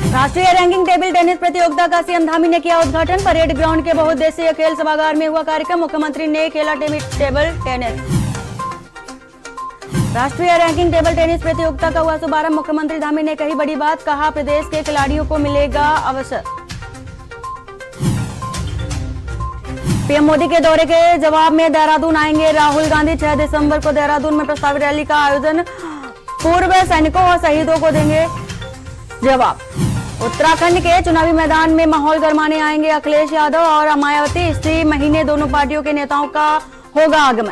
राष्ट्रीय ranking table tennis प्रतियोगिता का सीएम धामी ने किया उद्घाटन। परेड ग्राउंड के बहुउद्देशीय खेल सभागार में हुआ कार्यक्रम। मुख्यमंत्री ने खेला टेबल टेनिस। राष्ट्रीय रैंकिंग टेबल टेनिस प्रतियोगिता का हुआ शुभारंभ। मुख्यमंत्री धामी ने कही बड़ी बात, कहा प्रदेश के खिलाड़ियों को मिलेगा अवसर। पीएम मोदी के दौरे के जवाब में देहरादून आएंगे राहुल गांधी। 6 दिसंबर को देहरादून में प्रस्तावित रैली का आयोजन। पूर्व सैनिकों और शहीदों को देंगे जवाब। उत्तराखंड के चुनावी मैदान में माहौल गरमाने आएंगे अखिलेश यादव और मायावती। इसी महीने दोनों पार्टियों के नेताओं का होगा आगमन।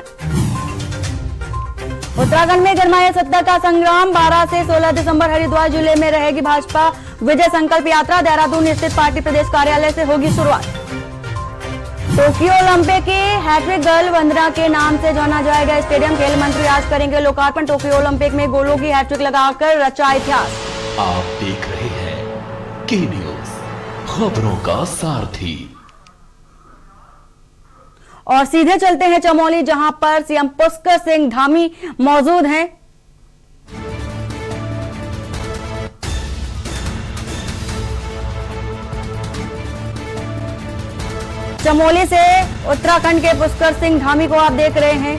उत्तराखंड में गरमाया सत्ता का संग्राम। 12 से 16 दिसंबर हरिद्वार जिले में रहेगी भाजपा विजय संकल्प यात्रा। देहरादून स्थित पार्टी प्रदेश कार्यालय से होगी शुरुआत। टोक्यो ओलंपिक की हैट्रिक गर्ल वंदना के नाम से जाना जाएगा स्टेडियम। खेल मंत्री आज करेंगे लोकार्पण। टोक्यो ओलंपिक में गोलों की हैट्रिक लगाकर रचा इतिहास। आप देख रहे हैं के न्यूज, खबरों का सारथी। और सीधे चलते हैं चमोली, जहां पर सीएम पुष्कर सिंह धामी मौजूद हैं। चमोली से उत्तराखंड के पुष्कर सिंह धामी को आप देख रहे हैं।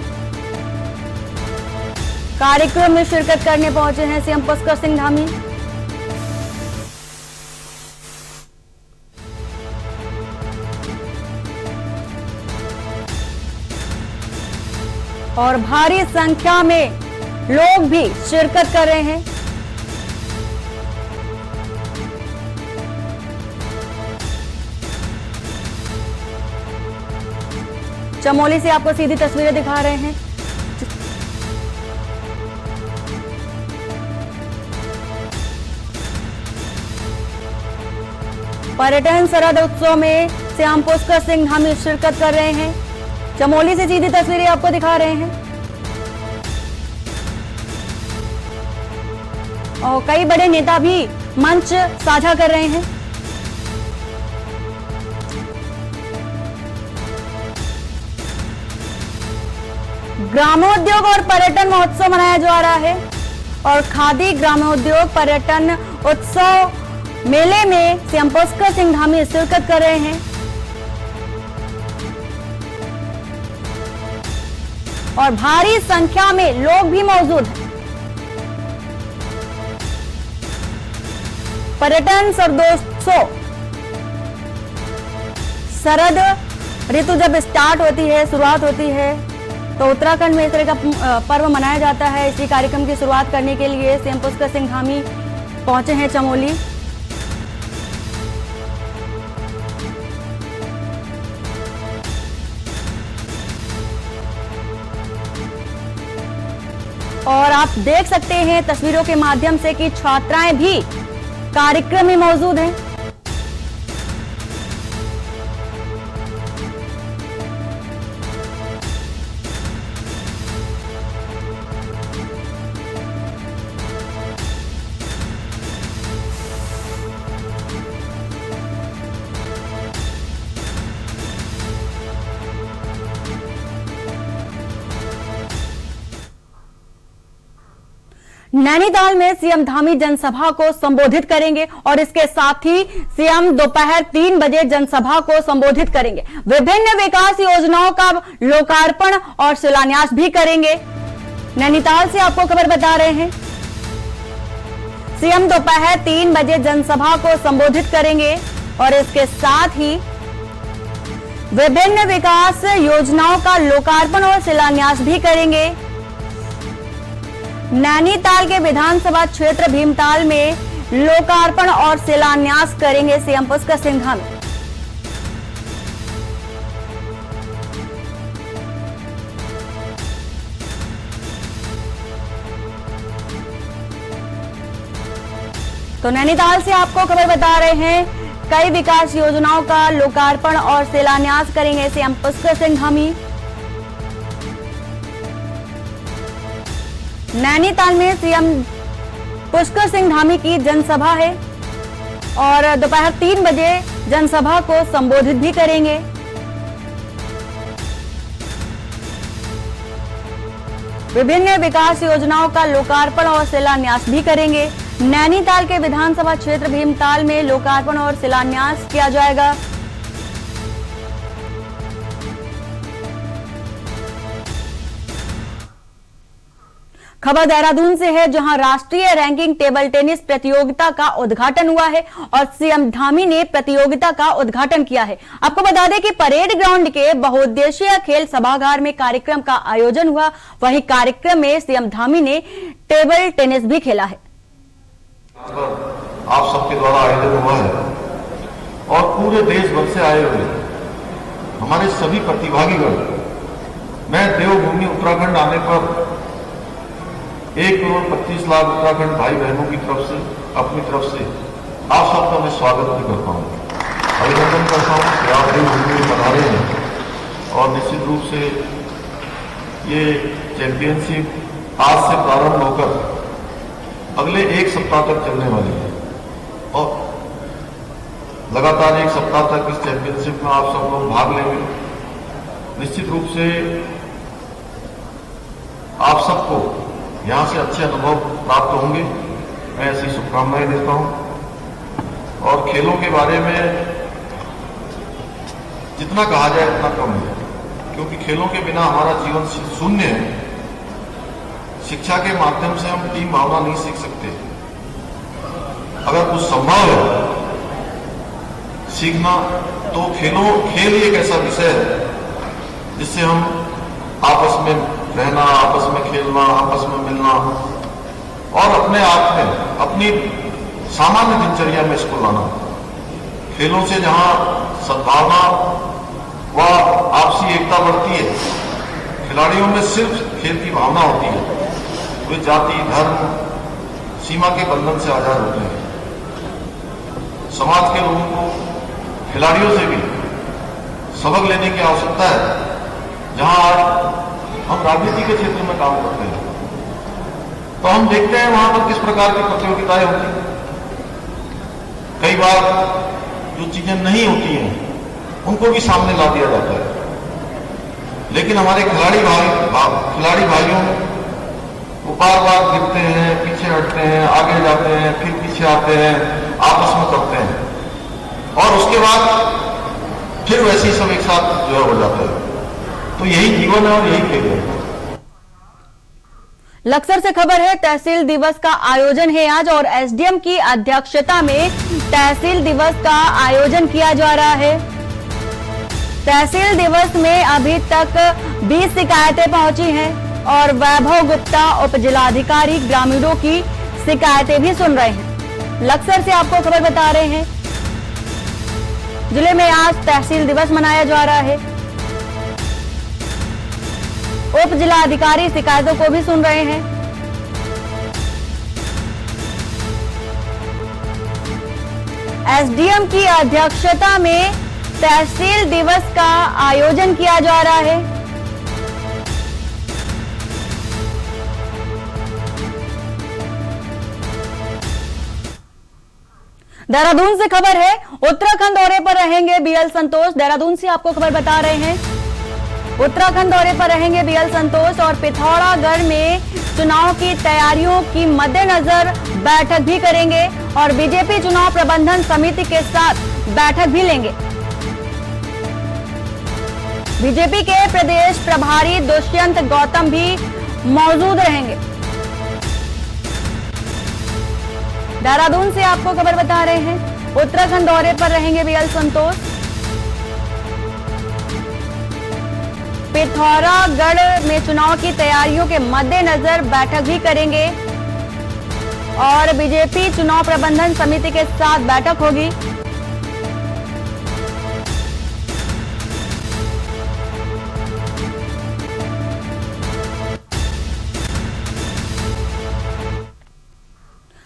कार्यक्रम में शिरकत करने पहुंचे हैं सीएम पुष्कर सिंह धामी। और भारी संख्या में लोग भी शिरकत कर रहे हैं। चमोली से आपको सीधी तस्वीरें दिखा रहे हैं। पर्यटन शरद उत्सव में सीएम पुष्कर सिंह धामी शिरकत कर रहे हैं। चमोली से सीधी तस्वीरें आपको दिखा रहे हैं। और कई बड़े नेता भी मंच साझा कर रहे हैं। ग्रामोद्योग और पर्यटन महोत्सव मनाया जा रहा है। और खादी ग्रामोद्योग पर्यटन उत्सव मेले में सीएम पुष्कर सिंह धामी शिरकत कर रहे हैं। और भारी संख्या में लोग भी मौजूद हैं। पर्यटन शरदोत्सव, शरद ऋतु जब स्टार्ट होती है, शुरुआत होती है, तो उत्तराखंड में इस तरह का पर्व मनाया जाता है। इसी कार्यक्रम की शुरुआत करने के लिए सीएम पुष्कर सिंह धामी पहुंचे हैं चमोली। और आप देख सकते हैं तस्वीरों के माध्यम से कि छात्राएं भी कार्यक्रम में मौजूद हैं। नैनीताल में सीएम धामी जनसभा को संबोधित करेंगे और इसके साथ ही सीएम दोपहर 3 बजे जनसभा को संबोधित करेंगे। विभिन्न विकास योजनाओं का लोकार्पण और शिलान्यास भी करेंगे। नैनीताल से आपको खबर बता रहे हैं। सीएम दोपहर 3 बजे जनसभा को संबोधित करेंगे और इसके साथ ही विभिन्न विकास योजनाओं का लोकार्पण और शिलान्यास भी करेंगे। नैनीताल के विधानसभा क्षेत्र भीमताल में लोकार्पण और शिलान्यास करेंगे सीएम पुष्कर सिंह धामी। तो नैनीताल से आपको खबर बता रहे हैं, कई विकास योजनाओं का लोकार्पण और शिलान्यास करेंगे सीएम पुष्कर सिंह धामी। नैनीताल में सीएम पुष्कर सिंह धामी की जनसभा है और दोपहर 3 बजे जनसभा को संबोधित भी करेंगे। विभिन्न विकास योजनाओं का लोकार्पण और शिलान्यास भी करेंगे। नैनीताल के विधानसभा क्षेत्र भीमताल में लोकार्पण और शिलान्यास किया जाएगा। खबर देहरादून से है, जहां राष्ट्रीय रैंकिंग टेबल टेनिस प्रतियोगिता का उद्घाटन हुआ है और सीएम धामी ने प्रतियोगिता का उद्घाटन किया है। आपको बता दें कि परेड ग्राउंड के बहुउद्देशीय खेल सभागार में कार्यक्रम का आयोजन हुआ। वहीं कार्यक्रम में सीएम धामी ने टेबल टेनिस भी खेला है। आप सबके द्वारा आयोजन हुआ है और पूरे देश भर से आए हुए हमारे सभी प्रतिभागीगण, मैं देवभूमि उत्तराखंड आने पर 1,25,00,000 उत्तराखंड भाई बहनों की तरफ से, अपनी तरफ से आप सबका मैं स्वागत भी करता हूँ, अभिनंदन करता हूँ कि आप देवभूमि में पधारे हैं। और निश्चित रूप से ये चैंपियनशिप आज से प्रारंभ होकर अगले 1 सप्ताह तक चलने वाली है और लगातार 1 सप्ताह तक इस चैंपियनशिप में आप सब लोग भाग लेंगे। निश्चित रूप से आप सबको यहां से अच्छे अनुभव प्राप्त होंगे, मैं ऐसी शुभकामनाएं देता हूं। और खेलों के बारे में जितना कहा जाए उतना कम है, क्योंकि खेलों के बिना हमारा जीवन शून्य है। शिक्षा के माध्यम से हम टीम भावना नहीं सीख सकते। अगर कुछ संभव है सीखना, तो खेल एक ऐसा विषय है जिससे हम आपस में रहना, आपस में खेलना, आपस में मिलना और अपने आप में अपनी सामान्य दिनचर्या में इसको लाना। खेलों से जहां सद्भावना व आपसी एकता बढ़ती है, खिलाड़ियों में सिर्फ खेल की भावना होती है, वे जाति, धर्म, सीमा के बंधन से आजाद होते हैं। समाज के लोगों को खिलाड़ियों से भी सबक लेने की आवश्यकता है। जहां आज हम राजनीति के क्षेत्र में काम करते हैं तो हम देखते हैं वहां पर किस प्रकार की प्रतियोगिताएं होती हैं। कई बार जो चीजें नहीं होती हैं उनको भी सामने ला दिया जाता है, लेकिन हमारे खिलाड़ी भाइयों वो बार बार गिरते हैं, पीछे हटते हैं, आगे जाते हैं, फिर पीछे आते हैं, आपस में करते हैं और उसके बाद फिर वैसे ही सब एक साथ जो है हो जाता है। तो यही जीवन है और यही खेल है। लक्सर से खबर है, तहसील दिवस का आयोजन है आज और एसडीएम की अध्यक्षता में तहसील दिवस का आयोजन किया जा रहा है। तहसील दिवस में अभी तक 20 शिकायतें पहुंची हैं और वैभव गुप्ता उप जिलाधिकारी ग्रामीणों की शिकायतें भी सुन रहे हैं। लक्सर से आपको खबर बता रहे हैं, जिले में आज तहसील दिवस मनाया जा रहा है। उप जिला अधिकारी शिकायतों को भी सुन रहे हैं। एसडीएम की अध्यक्षता में तहसील दिवस का आयोजन किया जा रहा है। देहरादून से खबर है, उत्तराखंड दौरे पर रहेंगे बीएल संतोष। देहरादून से आपको खबर बता रहे हैं, उत्तराखंड दौरे पर रहेंगे बीएल संतोष और पिथौरागढ़ में चुनाव की तैयारियों की मद्देनजर बैठक भी करेंगे और बीजेपी चुनाव प्रबंधन समिति के साथ बैठक भी लेंगे। बीजेपी के प्रदेश प्रभारी दुष्यंत गौतम भी मौजूद रहेंगे। देहरादून से आपको खबर बता रहे हैं, उत्तराखंड दौरे पर रहेंगे बीएल संतोष। पिथौरागढ़ में चुनाव की तैयारियों के मद्देनजर बैठक भी करेंगे और बीजेपी चुनाव प्रबंधन समिति के साथ बैठक होगी।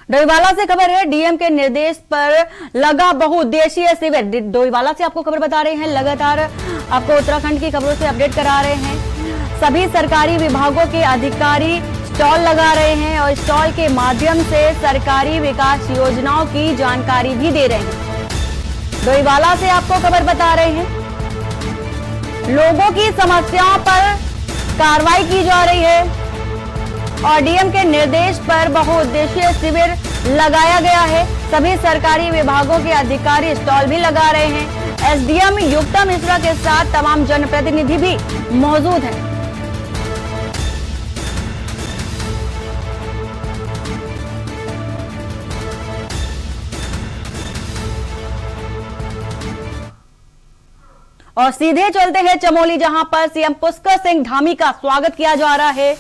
डोईवाला से खबर है, डीएम के निर्देश पर लगा बहुउद्देशीय शिविर। डोईवाला से आपको खबर बता रहे हैं, लगातार आपको उत्तराखंड की खबरों से अपडेट करा रहे हैं। सभी सरकारी विभागों के अधिकारी स्टॉल लगा रहे हैं और स्टॉल के माध्यम से सरकारी विकास योजनाओं की जानकारी भी दे रहे हैं। डोईवाला से आपको खबर बता रहे हैं, लोगों की समस्याओं पर कार्रवाई की जा रही है और डीएम के निर्देश पर बहुउद्देशीय शिविर लगाया गया है। सभी सरकारी विभागों के अधिकारी स्टॉल भी लगा रहे हैं। एसडीएम युक्ता मिश्रा के साथ तमाम जनप्रतिनिधि भी मौजूद हैं। और सीधे चलते हैं चमोली, जहां पर सीएम पुष्कर सिंह धामी का स्वागत किया जा रहा है।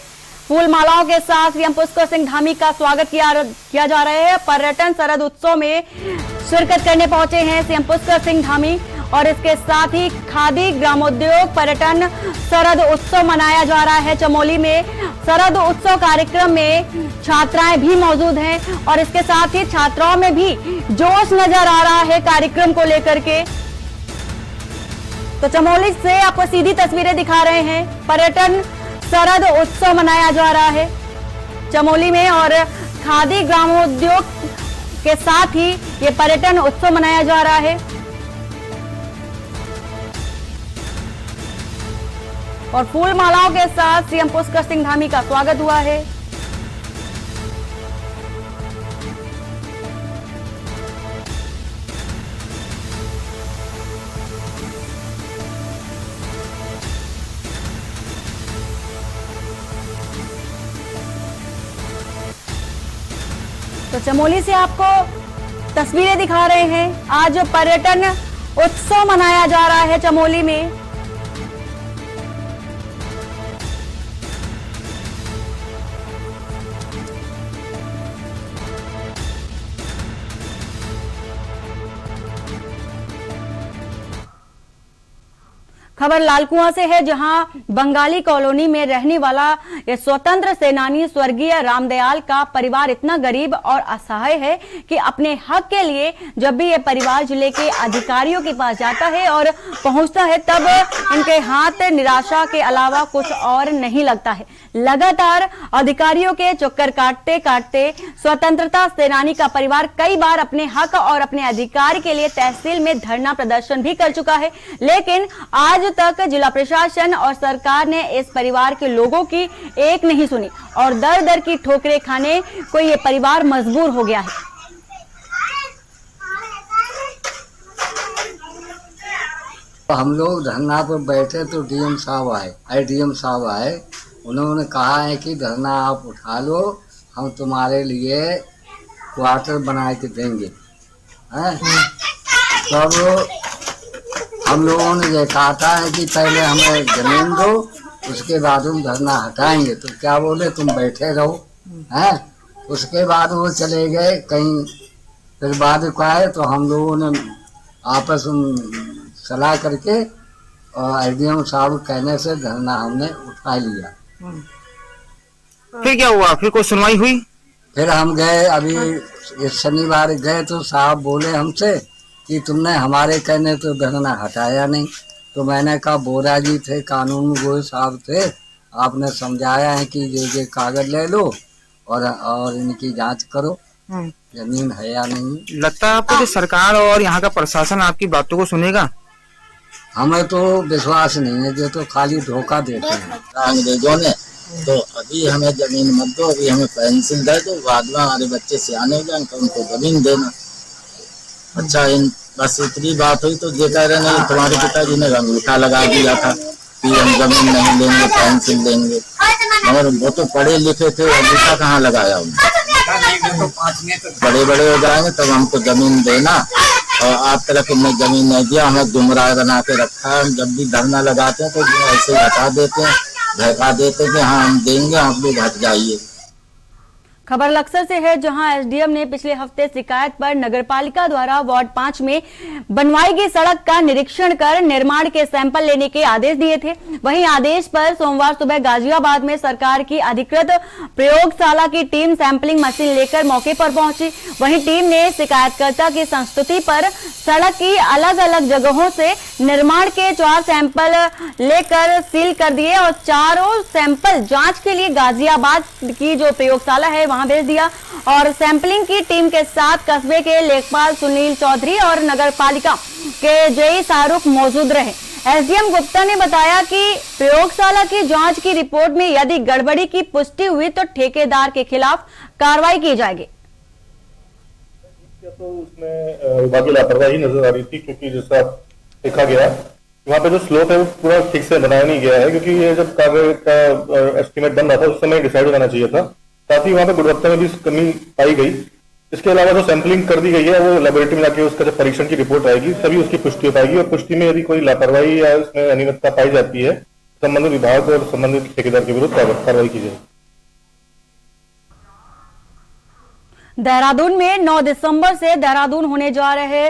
फूल मालाओं के साथ सीएम पुष्कर सिंह धामी का स्वागत किया जा रहा है। पर्यटन शरद उत्सव में शिरकत करने पहुंचे हैं सीएम पुष्कर सिंह धामी और इसके साथ ही खादी ग्रामोद्योग पर्यटन शरद उत्सव मनाया जा रहा है चमोली में। शरद उत्सव कार्यक्रम में छात्राएं भी मौजूद हैं और इसके साथ ही छात्राओं में भी जोश नजर आ रहा है कार्यक्रम को लेकर के। तो चमोली से आपको सीधी तस्वीरें दिखा रहे हैं। पर्यटन शरद उत्सव मनाया जा रहा है चमोली में और खादी ग्रामोद्योग के साथ ही ये पर्यटन उत्सव मनाया जा रहा है। और फूल मालाओं के साथ सीएम पुष्कर सिंह धामी का स्वागत हुआ है। तो चमोली से आपको तस्वीरें दिखा रहे हैं। आज पर्यटन उत्सव मनाया जा रहा है चमोली में। खबर लालकुआं से है, जहां बंगाली कॉलोनी में रहने वाला ये स्वतंत्र सेनानी स्वर्गीय रामदयाल का परिवार इतना गरीब और असहाय है कि अपने हक के लिए जब भी ये परिवार जिले के अधिकारियों के पास जाता है और पहुंचता है तब इनके हाथ निराशा के अलावा कुछ और नहीं लगता है। लगातार अधिकारियों के चक्कर काटते काटते स्वतंत्रता सेनानी का परिवार कई बार अपने हक और अपने अधिकार के लिए तहसील में धरना प्रदर्शन भी कर चुका है, लेकिन आज तक जिला प्रशासन और सरकार ने इस परिवार के लोगों की एक नहीं सुनी और दर दर की ठोकरें खाने को ये परिवार मजबूर हो गया है। हम लोग धरना पर बैठे तो डीएम साहब आए, आईडीएम साहब आए। उन्होंने कहा है कि धरना आप उठा लो, हम तुम्हारे लिए क्वार्टर बना के देंगे। तब हम लोगों ने ये कहा था कि पहले हमें जमीन दो, उसके बाद हम धरना हटाएंगे। तो क्या बोले, तुम बैठे रहो। हैं, उसके बाद वो चले गए कहीं। फिर बाद को आए तो हम लोगों ने आपस में सलाह करके और आईडीएम साहब कहने से धरना हमने उठा लिया। फिर क्या हुआ? फिर कोई सुनवाई हुई? फिर हम गए, अभी इस शनिवार गए तो साहब बोले हमसे कि तुमने हमारे कहने तो धरना हटाया नहीं। तो मैंने कहा बोरा जी थे, कानून गोये साहब थे, आपने समझाया है कि ये कागज ले लो और इनकी जांच करो, जमीन है या नहीं। लगता है आपको कि सरकार और यहाँ का प्रशासन आपकी बातों को सुनेगा? हमें तो विश्वास नहीं है, जो तो खाली धोखा देते हैं अंग्रेजों ने। तो अभी हमें जमीन मत दो, अभी हमें पेंसिल दे दो, बाद में हमारे बच्चे सियाने हो जाए तो उनको जमीन देना। अच्छा, बस इतनी बात हुई तो ये कह रहे नहीं, तुम्हारे पिताजी ने अंगूठा लगा दिया था कि हम जमीन नहीं लेंगे, पेंसिल देंगे। मगर वो तो पढ़े लिखे थे, अंगूठा कहाँ लगाया उन्होंने। बड़े बड़े हो जाएंगे तब हमको जमीन देना, और आप तरह तुमने जमीन नहीं दिया, हमें गुमराह बना के रखा है। हम जब भी धरना लगाते हैं तो ऐसे हटा देते हैं, धक्का देते हैं कि हाँ हम देंगे, आप लोग हट जाइए। खबर लक्सर से है, जहां एसडीएम ने पिछले हफ्ते शिकायत पर नगरपालिका द्वारा वार्ड 5 में बनवाई गई सड़क का निरीक्षण कर निर्माण के सैंपल लेने के आदेश दिए थे। वहीं आदेश पर सोमवार सुबह गाजियाबाद में सरकार की अधिकृत प्रयोगशाला की टीम सैंपलिंग मशीन लेकर मौके पर पहुंची। वहीं टीम ने शिकायतकर्ता की संस्तुति पर सड़क की अलग अलग जगहों से निर्माण के 4 सैंपल लेकर सील कर दिए और चारों सैंपल जांच के लिए गाजियाबाद की जो प्रयोगशाला है वहां भेज दिया। और सैंपलिंग की टीम के साथ कस्बे के लेखपाल सुनील चौधरी और नगर पालिका के जेई शाहरुख मौजूद रहे। एसडीएम गुप्ता ने बताया कि प्रयोगशाला की जांच की रिपोर्ट में यदि गड़बड़ी की पुष्टि हुई तो ठेकेदार के खिलाफ कार्रवाई की जाएगी। तो उसमें विभागीय लापरवाही नजर आ रही थी, क्योंकि जैसा देखा गया वहाँ पे जो स्लोप है वो पूरा ठीक से बनाया नहीं गया है, क्योंकि ये जब कार्य का एस्टिमेट बन रहा था उस समय डिसाइड हो जाना चाहिए था। साथ ही वहाँ पे गुणवत्ता में भी कमी पाई गई। इसके अलावा जो सैंपलिंग कर दी गई है वो लेबोरेटरी में जाके उसका जब परीक्षण की रिपोर्ट आएगी तभी उसकी पुष्टि हो पाएगी, और पुष्टि में यदि कोई लापरवाही या उसमें अनियमितता पाई जाती है संबंधित विभाग और संबंधित ठेकेदार के विरुद्ध कार्रवाई की जाएगी। देहरादून में 9 दिसंबर से देहरादून होने जा रहे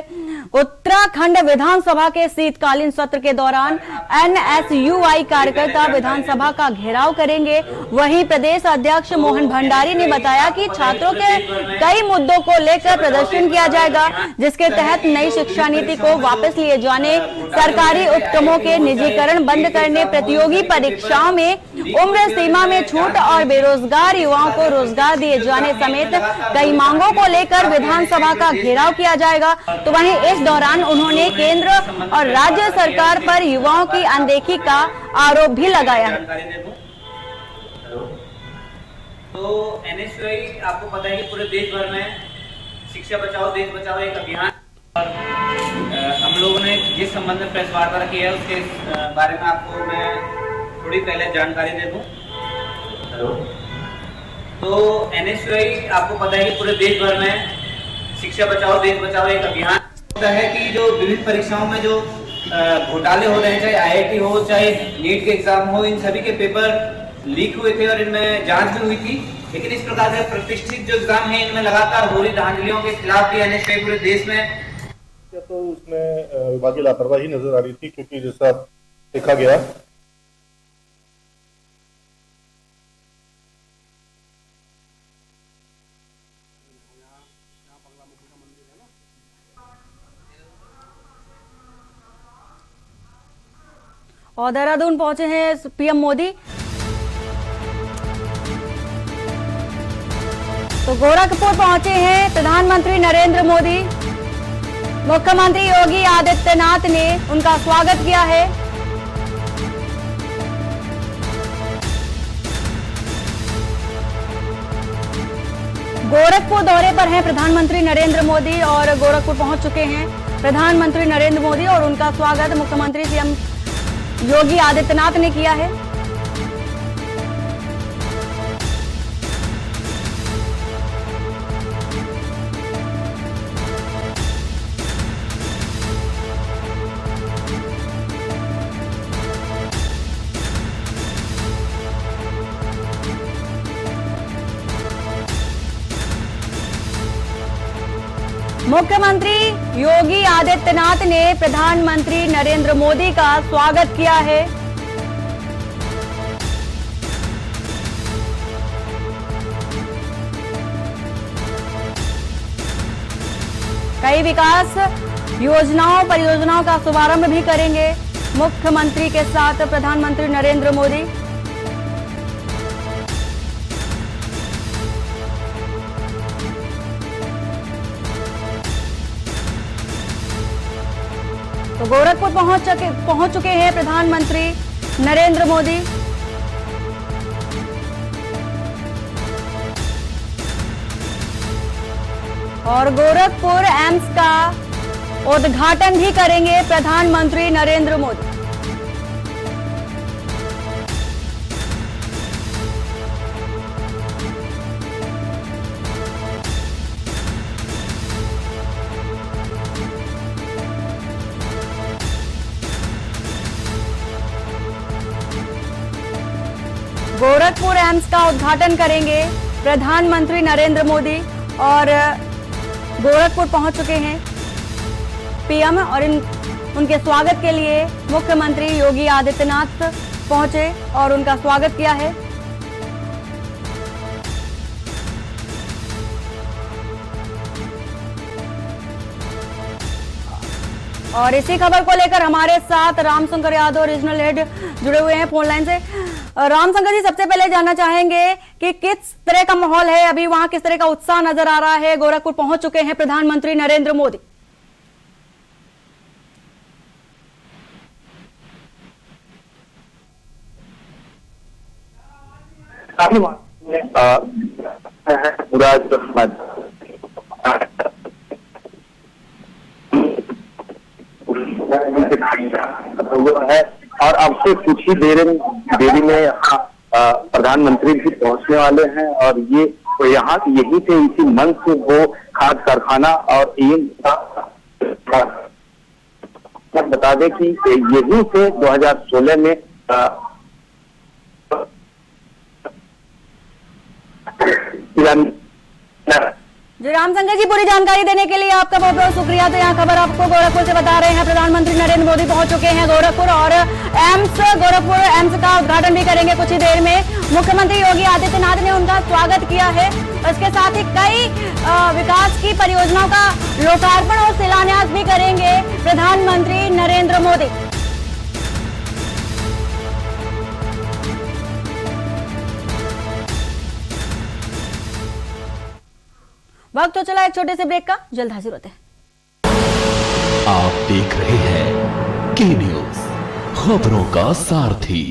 उत्तराखंड विधानसभा के शीतकालीन सत्र के दौरान एनएसयूआई कार्यकर्ता विधानसभा का घेराव करेंगे। वहीं प्रदेश अध्यक्ष मोहन भंडारी ने बताया कि छात्रों के कई मुद्दों को लेकर प्रदर्शन किया जाएगा, जिसके तहत नई शिक्षा नीति को वापस लिए जाने, सरकारी उपक्रमों के निजीकरण बंद करने, प्रतियोगी परीक्षाओं में उम्र सीमा में छूट और बेरोजगार युवाओं को रोजगार दिए जाने समेत कई मांगों को लेकर विधानसभा का घेराव किया जाएगा। तो वहीं इस दौरान उन्होंने केंद्र और राज्य सरकार पर युवाओं की अनदेखी का आरोप भी लगाया है। तो एनएसयूआई आपको पता है कि पूरे देश भर में शिक्षा बचाओ देश बचाओ एक अभियान, और हम लोगों ने जिस संबंध में प्रेस वार्ता की है उसके बारे में आपको मैं थोड़ी पहले जानकारी दे दूं। तो एनएसयूआई आपको पता है कि पूरे देश भर में शिक्षा बचाओ देश बचाओ एक अभियान होता है कि जो विभिन्न परीक्षाओं में जो घोटाले हो रहे हैं, चाहे आईआईटी हो चाहे नीट के एग्जाम हो, इन सभी के पेपर लीक हुए थे और इनमें जांच भी हुई थी। लेकिन इस प्रकार से प्रतिष्ठित जो एग्जाम है इनमें लगातार हो रही धांधलियों के खिलाफ भी एनएसयूआई पूरे देश में तो उसमें विभागीय लापरवाही नजर आ रही थी, क्योंकि जैसा देखा गया और देहरादून पहुंचे हैं पीएम मोदी। तो गोरखपुर पहुंचे हैं प्रधानमंत्री नरेंद्र मोदी। मुख्यमंत्री योगी आदित्यनाथ ने उनका स्वागत किया है। गोरखपुर दौरे पर हैं प्रधानमंत्री नरेंद्र मोदी और गोरखपुर पहुंच चुके हैं प्रधानमंत्री नरेंद्र मोदी, और उनका स्वागत मुख्यमंत्री सीएम योगी आदित्यनाथ ने किया है। मुख्यमंत्री योगी आदित्यनाथ ने प्रधानमंत्री नरेंद्र मोदी का स्वागत किया है। कई विकास योजनाओं परियोजनाओं का शुभारंभ भी करेंगे मुख्यमंत्री के साथ प्रधानमंत्री नरेंद्र मोदी। तो गोरखपुर पहुंच चुके हैं प्रधानमंत्री नरेंद्र मोदी। और गोरखपुर एम्स का उद्घाटन भी करेंगे प्रधानमंत्री नरेंद्र मोदी। गोरखपुर एम्स का उद्घाटन करेंगे प्रधानमंत्री नरेंद्र मोदी, और गोरखपुर पहुंच चुके हैं पीएम, और उनके स्वागत के लिए मुख्यमंत्री योगी आदित्यनाथ पहुंचे और उनका स्वागत किया है। और इसी खबर को लेकर हमारे साथ रामशंकर यादव रीजनल हेड जुड़े हुए हैं फोन लाइन से। रामशंकर जी, सबसे पहले जानना चाहेंगे कि किस तरह का माहौल है अभी वहां, किस तरह का उत्साह नजर आ रहा है? गोरखपुर पहुंच चुके हैं प्रधानमंत्री नरेंद्र मोदी। पूरा हुआ है और अब से कुछ ही देरी में यहाँ प्रधानमंत्री भी पहुंचने वाले हैं और ये यहाँ यही से इसी मंच से वो खाद कारखाना और बता दें कि यही से 2016 में जी रामशंकर जी, पूरी जानकारी देने के लिए आपका बहुत बहुत शुक्रिया। तो यहाँ खबर आपको गोरखपुर से बता रहे हैं, प्रधानमंत्री नरेंद्र मोदी पहुंच चुके हैं गोरखपुर और गोरखपुर एम्स का उद्घाटन भी करेंगे कुछ ही देर में। मुख्यमंत्री योगी आदित्यनाथ ने उनका स्वागत किया है। इसके साथ ही कई विकास की परियोजनाओं का लोकार्पण और शिलान्यास भी करेंगे प्रधानमंत्री नरेंद्र मोदी। वक्त तो चला एक छोटे से ब्रेक का, जल्द हाजिर होते हैं। आप देख रहे हैं के न्यूज, खबरों का सारथी।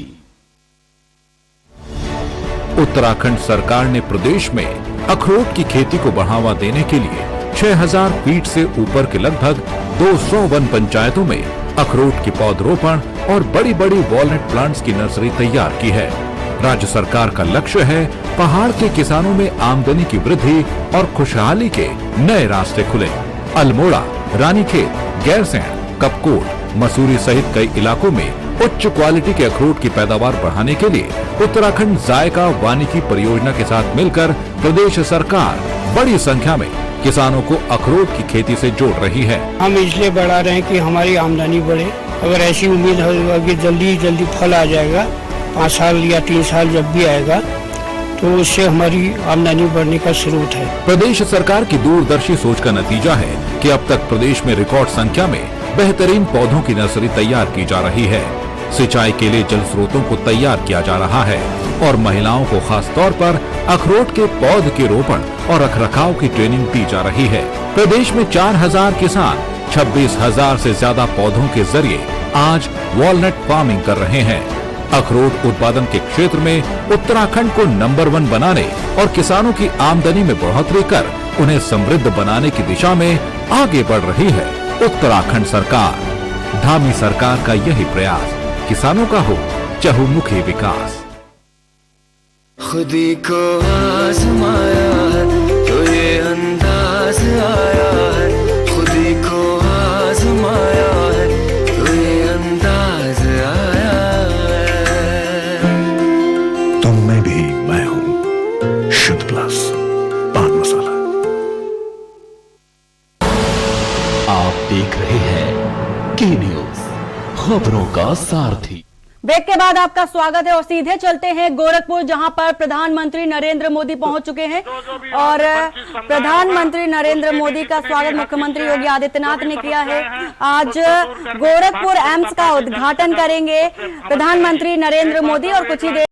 उत्तराखंड सरकार ने प्रदेश में अखरोट की खेती को बढ़ावा देने के लिए 6000 फीट से ऊपर के लगभग 200 वन पंचायतों में अखरोट की पौधरोपण और बड़ी बड़ी वॉलनट प्लांट्स की नर्सरी तैयार की है। राज्य सरकार का लक्ष्य है पहाड़ के किसानों में आमदनी की वृद्धि और खुशहाली के नए रास्ते खुले। अल्मोड़ा, रानीखेत, गैरसैंण, कपकोट, मसूरी सहित कई इलाकों में उच्च क्वालिटी के अखरोट की पैदावार बढ़ाने के लिए उत्तराखंड जायका वानिकी परियोजना के साथ मिलकर प्रदेश सरकार बड़ी संख्या में किसानों को अखरोट की खेती से जोड़ रही है। हम इसलिए बढ़ा रहे हैं कि हमारी आमदनी बढ़े। अगर ऐसी उम्मीद होगा कि जल्दी फल आ जाएगा, 5 साल या 3 साल जब भी आएगा, तो उससे हमारी आमदनी बढ़ने का स्रोत है। प्रदेश सरकार की दूरदर्शी सोच का नतीजा है कि अब तक प्रदेश में रिकॉर्ड संख्या में बेहतरीन पौधों की नर्सरी तैयार की जा रही है। सिंचाई के लिए जल स्रोतों को तैयार किया जा रहा है और महिलाओं को खास तौर पर अखरोट के पौध के रोपण और रखरखाव की ट्रेनिंग दी जा रही है। प्रदेश में 4000 किसान 26,000 से ज्यादा पौधों के जरिए आज वॉलनट फार्मिंग कर रहे हैं। अखरोट उत्पादन के क्षेत्र में उत्तराखंड को नंबर 1 बनाने और किसानों की आमदनी में बढ़ोतरी कर उन्हें समृद्ध बनाने की दिशा में आगे बढ़ रही है उत्तराखंड सरकार। धामी सरकार का यही प्रयास किसानों का हो चहुमुखी विकास। खुदी को आजमाया है तो ये अंदाज आया है, खुदी को आजमाया है तो ये अंदाज आया है। तुम में भी मैं हूं, शुद्ध प्लस पान मसाला। आप देख रहे हैं के न्यूज, खबरों का सारथी। ब्रेक के बाद आपका स्वागत है और सीधे चलते हैं गोरखपुर, जहां पर प्रधानमंत्री नरेंद्र मोदी पहुंच चुके हैं और प्रधानमंत्री नरेंद्र मोदी का स्वागत मुख्यमंत्री योगी आदित्यनाथ ने किया है। आज गोरखपुर एम्स का उद्घाटन करेंगे प्रधानमंत्री नरेंद्र मोदी और कुछ ही देर